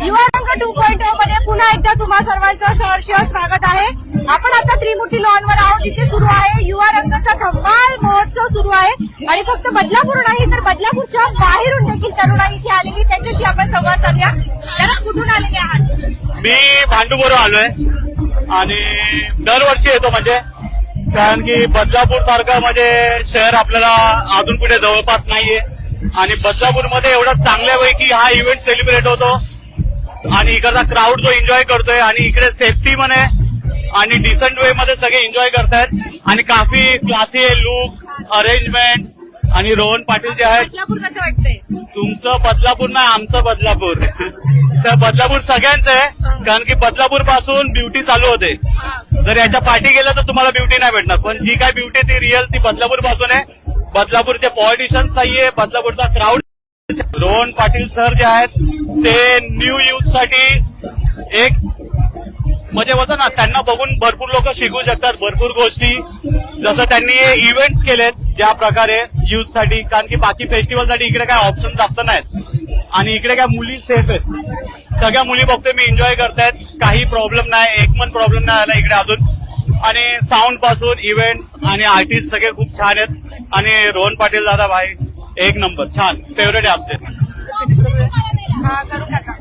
युवा रंग 2.0 मध्ये पुन्हा एकदा तुम्हा सर्वांचं सहर्ष स्वागत आहे. आपण आता त्रिमूर्ती लॉनवर आहोत, जिथे सुरू आहे युवा रंगाचा धम्माल महोत्सव सुरू आहे. आणि फक्त बदलापूर नाही तर बदलापूरच्या बाहेरून देखील तरुणाई इथे आलेली, त्यांच्याशी आपण संवाद साधूया. त्याला कुठून आलेले आहात? मी भांडूपवरून आलोय आणि दरवर्षी येतो, म्हणजे कारण की बदलापूर सारखं म्हणजे शहर आपल्याला अजून कुठे जवळपास नाहीये आणि बदलापूरमध्ये एवढा चांगल्यापैकी हा इव्हेंट सेलिब्रेट होतो आणि इकडचा क्राऊड जो एन्जॉय करतोय आणि इकडे सेफ्टी मध्ये आणि डिसेंट वे मध्ये सगळे एन्जॉय करतायत आणि काफी क्लासी आहे लुक, अरेंजमेंट. आणि रोहन पाटील जे आहेत, बदलापूर कसं वाटतंय? तुमचं बदलापूर ना आमचं बदलापूर तर बदलापूर सगळ्यांचं आहे, कारण की बदलापूर पासून ब्युटी चालू होते. जर याच्या पाठी गेलं तर तुम्हाला ब्युटी नाही भेटणार, पण जी काय ब्युटी ती रिअल ती बदलापूर पासून आहे. बदलापूरचे पॉलिटिशियन सही आहे, बदलापूरचा क्राऊड. रोहन पाटील सर जे आहेत ते न्यू युथ साठी एक म्हणजे होतं ना, त्यांना बघून भरपूर लोक शिकू शकतात भरपूर गोष्टी. जसं त्यांनी हे इव्हेंट्स केलेत ज्या प्रकारे युथ साठी, कारण की बाकी फेस्टिवल साठी इकडे काय ऑप्शन जास्त नाहीत आणि इकडे काय मुली सेफ आहेत. सगळ्या मुली बघतोय मी एन्जॉय करतायत, काही प्रॉब्लेम नाही, एक पण प्रॉब्लेम नाही आला इकडे अजून. आणि साऊंड पासून इव्हेंट आणि आर्टिस्ट सगळे खूप छान आहेत आणि रोहन पाटील दादा भाई एक नंबर छान, फेवरेट आहे आमचे. करू टाका.